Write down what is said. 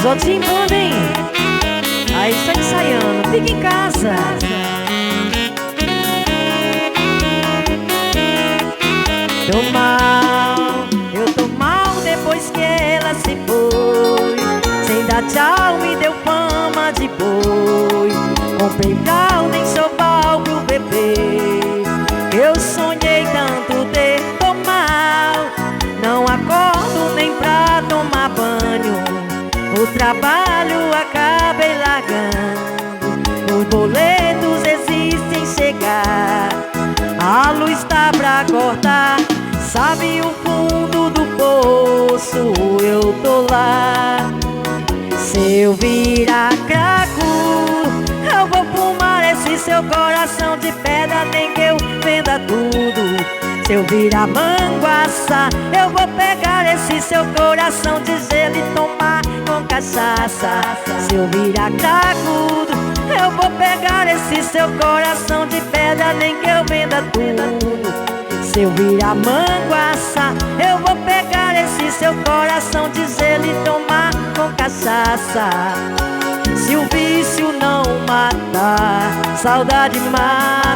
Os outros invadem. Aí está ensaiando, fica em casa. Tô mal, eu tô mal depois que ela se foi. Sem dar tchau me deu fama de boi. Comprei fralda, enxoval pro bebê. Eu sonhei tanto ter. Tô mal, não acordo nem pra tomar banho. O trabalho acabei largando. Os boletos existem chegar. A luz tá pra cortar. Sabe o fundo do poço? Eu tô lá. Se eu virar craco, eu vou fumar esse seu coração de pedra, nem que eu venda tudo. Se eu virar manguaça, eu vou pegar esse seu coração de gelo e tomar com cachaça. Se eu virar cracudo, eu vou pegar esse seu coração de pedra, nem que eu venda tudo. Se eu virar manguaça, eu vou pegar esse seu coração de gelo e tomar com cachaça. Se o vício não matar, saudade mata.